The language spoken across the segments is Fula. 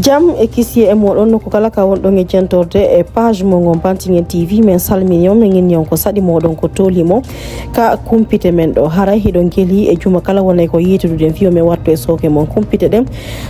jam e kisi e modon ko kala ka won don e jentorde e page mo ngon Bantingen TV men salminion men nyon ko sadi modon ko tolimo ka kumpite men do haray hidon geli e juma kala wonay ko yitude den fiyo men watto e soke mon kumpite dem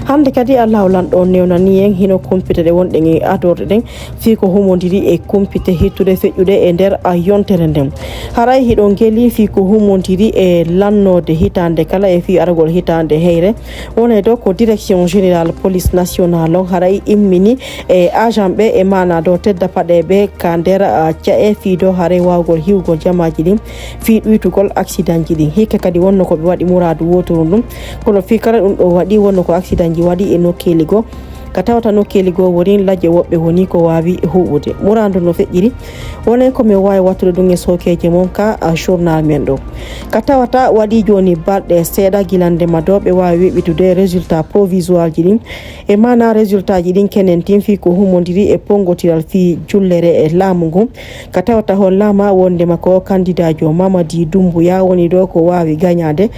hande kadi Allah lan do newnani en hino kumpite de wonde e adorde den fi ko humondiri e kumpite hittude fejjude e der a yontere dem haray hidon geli fi ko humondiri e lannode hitande kala e fi argol hitande heyre wonay do ko direction générale police nationale haray immini e agent be e mana do tedda pade be kandera e fido haray wawgol hiwgol jamaji din fi duitugol accident ji din hikka kadi wonno ko be wadi muradu wotoro dum kono fi kala dum do wadi wonno ko accident ji wadi e nokkeligo katawata nokkeligo worin lajje wobbe woni ko wawi huude murando no fejjiri wonen ko me wawi wattude dum e sokeje mon ka journal men do katawata wadi joni balde seeda gilande madobe wawi webitude résultat provisoire ji din e mana résultat ji din kenen tin fi ko humondiri e pongotiral fi jullere e lamungu katawata hol lama wonde mako candidat jo Mamadi Doumbouya woni do ko wawi gagnade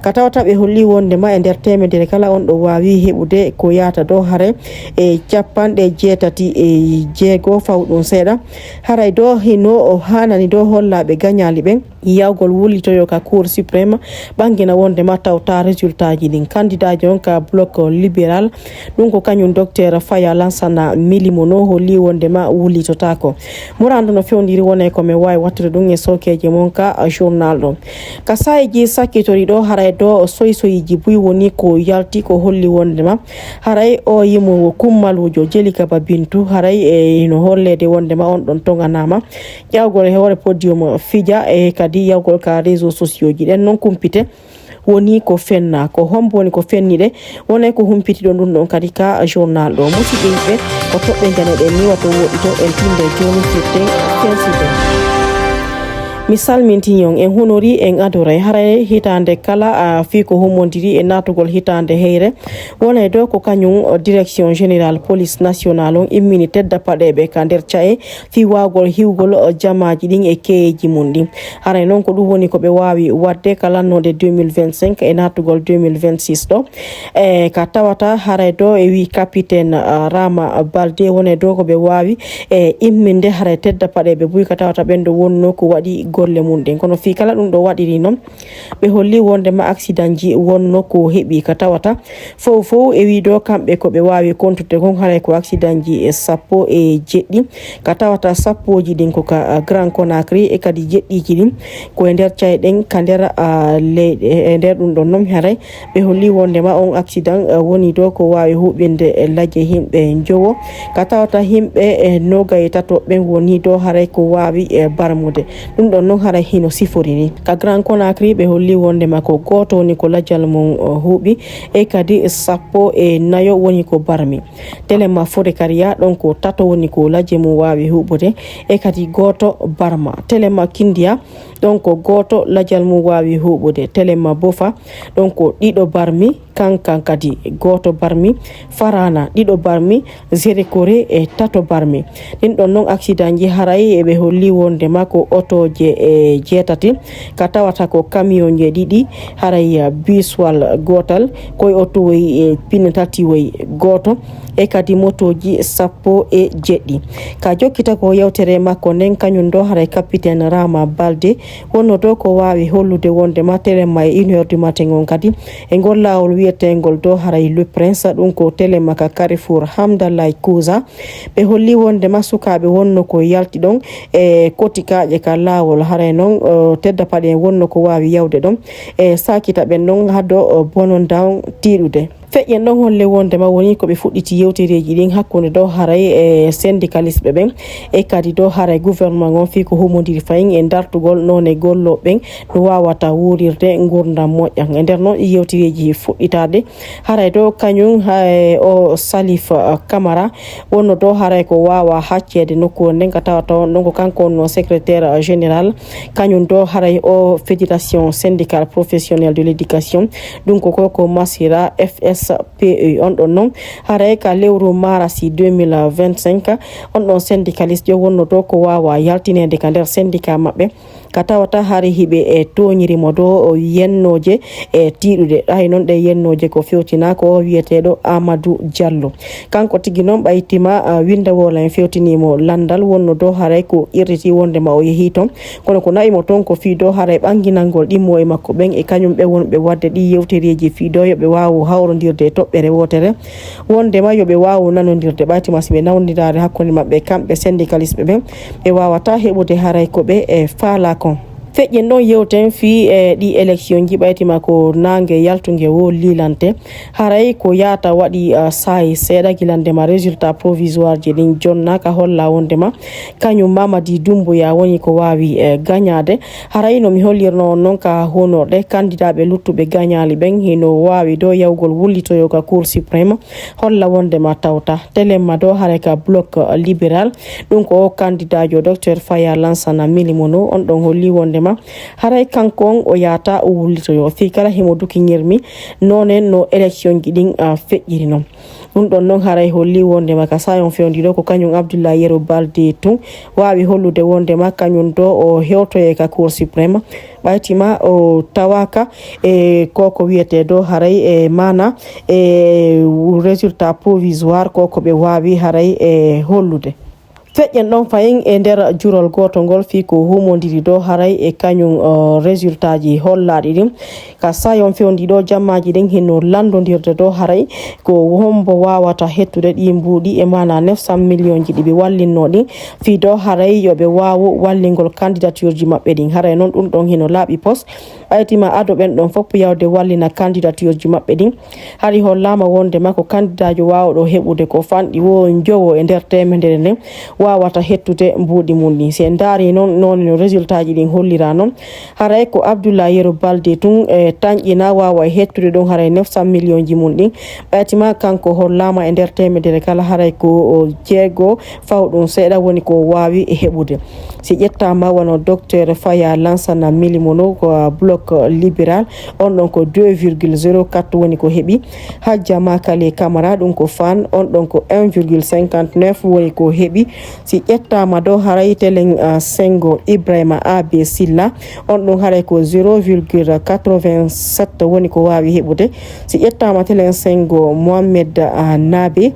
katawata be holli wonde ma e der temedere kala on do wawi hebude ko yata do hare e cappande jeetati e jeego fawdum seeda haray do hino o hanani do hollabe gagnali ben yawgol wulitoyo ka cour suprême bangina wonde ma tawta résultat ji din candidat jon ka bloc libéral dum ko kanyum docteur Faya Lansana Milimono holli wonde ma wulitota ko murando no fewndiri wonay ko me way wattude dum e sokeje mon ka journal do ka sayji sakitori do haray do soysoyiji buy woni ko yalti ko holli wonde ma haray o yimo kummalujo Jelika Babintu haray e no hollede wonde ma on don tonganama jawgol e hore podium fija e kadi yawgol ka réseaux sociaux ji den non kumpite woni ko fenna ko hombo woni ko fennide wonay ko humpiti don dum don kadi ka journal do musibe ko tobbe janede ni wato wodito en tinde joni fitte fenside misal mintinyon en honori en adore haray hitande kala fi ko homondiri e natugol hitande heyre wona do ko kanyum direction générale police nationale on immunité da padebe kander chae fi wagol hiwgol jamaji din e keeji mundi haray non ko dum woni ko be wawi wadde kala no de 2025 e natugol 2026 do e ka tawata haray do e wi capitaine Rama Balde wona do ko be wawi e imminde haray tedda padebe buy ka tawata bendo wonno ko wadi golle mun den kono fi kala dum do wadiri non be holli wonde ma accident ji wonno ko hebi ka tawata fo e wi do kambe ko be wawi kontude gon hare ko accident ji e sappo e jeddi ka tawata sappo ji din ko ka Grand Conakry e kadi jeddi ji din ko e der cayden kandera le e der dum don non hare be holli wonde ma on accident woni do ko wawi hubinde lajje himbe jowo ka tawata himbe e noga e tato be woni do hare ko wawi e barmude dum don non hara hino siforini ka Grand Conakry be holli wonde mako goto woni ko lajjal mon hubi e kadi sappo e nayo woni ko barmi telema fode kariya don ko tato woni ko lajje mo wawi hubude e kadi goto barma telema kindia don ko goto lajjal mo wawi hubude telema bofa don ko dido barmi kankan kadi goto barmi farana dido barmi zere kore e tato barmi din don non accident ji haray e be holli wonde mako auto je e jetati ka tawata ko camion je didi haray biswal gotal koy auto e pinatati way goto e kadi motoji sappo e jeddi ka jokkita ko yewtere makko nen kanyum do haray capitaine Rama Balde wonno do ko wawi hollude wonde matere may 1h du matin on kadi e gol lawol wietengol do haray le prince dum ko telema ka Carrefour Hamdallah Kouza be holli wonde masukabe wonno ko yalti don e kotikaaje ka lawol haray non tedda pade wonno ko wawi yawde don e sakita ben non hado bonon down tirude feƴƴen ɗon holle wonde ma woni ko ɓe fuɗɗiti yewtereji ɗin hakkunde dow haray e syndicaliste ɓen e kadi dow haray gouvernement on fi ko humodiri fayin e dartugol noon e golloɓe ɓen no wawata wurirde gurdam moƴƴan e nder noon yewtereji fuɗɗitade haray dow kañum o Salif Camara wonno dow haray ko wawa haccede nokkuwol nden ka tawata on ɗon ko kanko no secrétaire général kañum dow haray o fédération syndicale professionnelle de l'éducation ɗum ko koko masira FS SPE on ɗon noon haray ka lewru marasi 2025 on ɗon syndicaliste jo wonno to ko wawa yaltinede ka nder syndicat maɓɓe ka tawata hari hiɓe e toñirimo do yennoje e tiiɗude ɗay noon ɗe yennoje ko fewtina ko wiyeteɗo Amadou Diallo kanko tigi noon ɓaytima windawola en fewtinimo landal wonno do haray ko irriti wondema o yeehi toon kono ko nayimo toon ko fiido haray ɓanginalngol ɗimmo e makko ɓen e kañum ɓe wonɓe wadde ɗi yewtereji fiido yoɓe wawu hawrodirde e toɓɓere wotere wondema yoɓe wawu nanodirde ɓaytima siɓe nawdirade hakkude mabɓe kamɓe syndicaliste ɓen ɓe wawata heɓude haray koɓe e faala kon feƴƴen ɗon yewten fi e ɗi élection ji ɓaytima ko nangue yaltugue wo lilante haray ko yata waɗi sayi seeɗa guilandema résultat provisoire ji ɗin jonna ka holla wondema kañum Mamadi Doumbouya woni ko wawi gagnade haray no mi hollirno on noon ka honorɗe candidat ɓe luttuɓe gagnali ɓen hino wawi do yawgol wullitoyo ka cour suprême holla wondema tawta telemma do haray ka bloc libéral ɗum ko o candidat jo docteur Faya Lansana Milimono on ɗon holli wondema haray kanko on o yata o wullitoyo fi kala himo dukiñirmi nonen no élection ji ɗin feƴƴiri noon ɗum ɗon noon haray holli wondema ka sayon fewdiɗo ko kañum Abdoulaye Yero Baldé tun wawi hollude wondema kañum do o hewtoye ka cour suprême ɓaytima o tawaka e koko wiyete do haray e mana e résultat provisoire koko ɓe wawi haray e hollude feƴƴen ɗon fayin e nder jurol goto ngol fi ko humodiri do haray e kañum résultat ji hollaɗi ɗin ka sayon fewdiɗo jammaji ɗin hinno landodirde do haray ko hombo wawata hettude ɗi mbuuɗi e mana 900 millions ji ɗiɓe wallinno ɗin fi do haray yoɓe wawu wallingol candidature ji maɓɓe ɗin haray noon ɗum ɗon hino laaɓi poste ɓaytima ado ɓen ɗon fof yawde wallina candidature ji maɓɓe ɗin hari hollama wondema ko candidat jo wawɗo heɓude ko fanɗi wo jowo e nder temedere nden wawata hettude mbuuɗi mum ɗin se daari noon no résultat ji ɗin hollira noon haray ko Abdoulaye Yero Baldé tun e tañƴina wawa hettude ɗon haray 900 millions ji mum ɗin ɓaytima kanko hollama e nder temedere kala haray ko jeego fawɗum seeɗa woni ko wawi e heɓude si ƴettama wono docteur Faya Lansana Milimono ko bloc libéral on ɗon ko 2,04 woni ko heeɓi Hadja Makale Camara ɗum ko fan on ɗon ko 1,59 woni ko heeɓi si ƴettama do haray telen Sengo Ibrahima AB Silla on ɗum haray ko 0,87 woni ko wawi heɓude si ƴettama telen Sengo Mohamed Nabe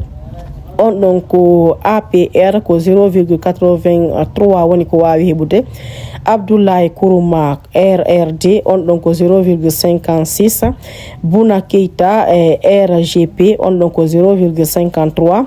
on ɗon ko APR ko 0,83 woni ko wawi heɓude Abdoulaye Kourouma RRD on ɗon ko 0,56 Bouna Keita RGP on ɗon ko 0,53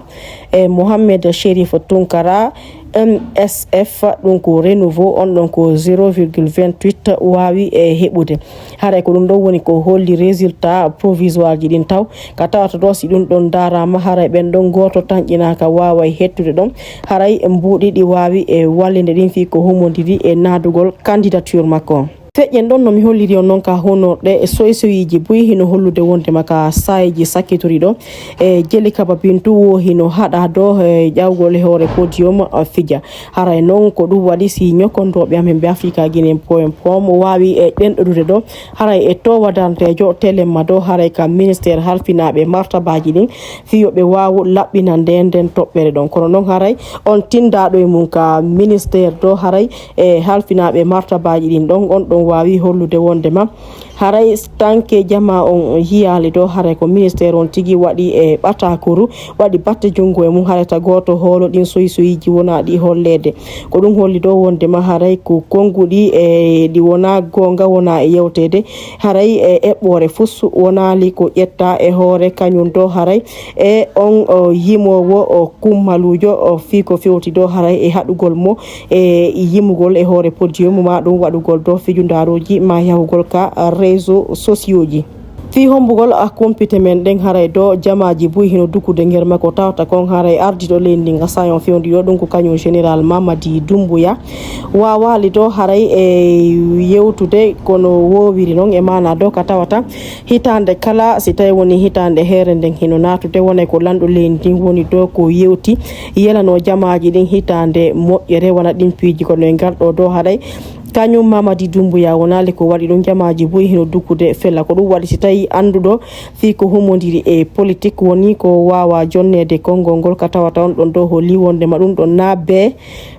Mohamed Cherif Tunkara MSF ɗum ko renouveau on ɗon ko 0,28 wawi e heɓude haray ko ɗum ɗon woni ko holli résultat provisoire ji ɗin taw ka tawata ɗo si ɗum ɗon darama haray ɓen ɗon goto tañƴinaka waway hettude ɗon haray mbuuɗi ɗi wawi e wallinde ɗin fi ko humodiri e nadugol candidature makko feƴƴen ɗon no mi holliri on noon ka honorɗe e soysoyiji boyi hino hollude wondema ka sayiji sakkitori ɗo e Jeli Kaba Bintu wo hino haɗa do e ƴawgol e hoore podium fija haray noon ko ɗum waɗi si ñokkontoɓe amen ɓe Africa Guinée pom wawi e ɗenɗoɗude ɗo haray e to wadantejo telemma do haray ka ministére halfinaɓe martabaji ɗin fiyoɓe wawu laɓɓina nden toɓɓere ɗon kono noon haray on tindaɗo e mum ka ministére do haray e halfinaɓe martabaji ɗin ɗon on ɗon wawi hollude wondema haray tanke jama on yiyali do haray ko ministére on tigi waɗi e ɓatakuru waɗi batte jungo e mum harata goto holo ɗin soysoyiji wona ɗi hollede ko ɗum holli do wondema haray ko konguɗi e ɗi wona gonga wona e yewtede haray e eɓɓore fussu wonali ko ƴetta e hoore kañum do haray e on yimowo o kummalujo o fi ko fewti do haray e haɗugol mo e yimugol e hoore podium ma ɗum waɗugol do fijundaruji ma yahugol ka réseaux sociaux ji fi hombugol a compité men ɗen haray do jamaji boyi hino dukkude nger makko tawta kon haray ardiɗo leydi nga sayon fewdiɗo ɗum ko kañum général Mamadi Doumbouya wawali do haray e yewtude kono wowiri noon e mana do ka tawata hitande kala si tawi woni hitande heere nden hino natude wonay ko lanɗo leydi ndin woni do ko yewti yelano jamaji ɗin hitande moƴƴere wona ɗin piiji kono e garɗo do haray kañum Mamadi Doumbouya wonale ko waɗi ɗon jamaji boyi hino dukkude fella ko ɗum waɗi si tawi anduɗo fi ko humodiri e politique woni ko wawa jonnede konngol ngol ka tawata on ɗon dow ho liwonde ma ɗum ɗon nabbe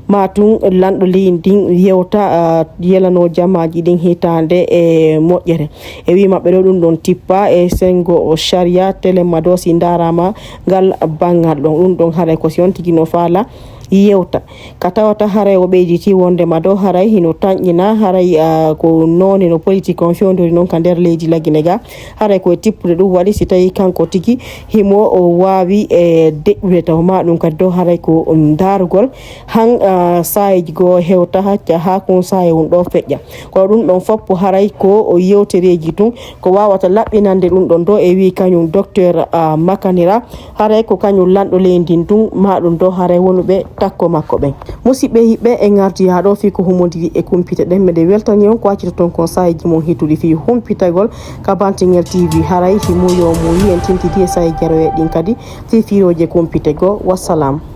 matum lanɗo leydi ndin yewta yelano jamaji ɗin hitande e moƴƴere e wi maɓɓe ɗo ɗum ɗon tippa e sengo sharia téléma do si darama ngal bangal ɗon ɗum ɗon haray ko si on tigui no faala yewta ka tawata haray o ɓeyditi wondema dow haray hino tañƴina haray ko none no politique on fewdori noon ka nder leydi Laguiné ga haray koye tippude ɗum waɗi si tawi kanko tigui himo o wawi e deƴƴude taw ma ɗum kadi dow haray ko darugol han sayeji goo hewta hacca ha kon saye won ɗo feƴƴa kono ɗum ɗon foppo haray ko o yewtereji tun ko wawata laɓɓinande ɗum ɗon ɗo e wi kañum docteur Makanira haray ko kañum lanɗo leydi tun ma ɗum dow haray wonuɓe takko makko ɓen musidɓe yiɓɓe e gardi ha ɗo fi ko humodiri e kumpita ɗen meɗe weltani on ko accita toon kon sayeji mon hittuɗi fi humpitagol ka Bantingel TV haray fi muyo mo yi en tintidi e saye jaroye ɗin kadi fi firoje kumpitego wassalam.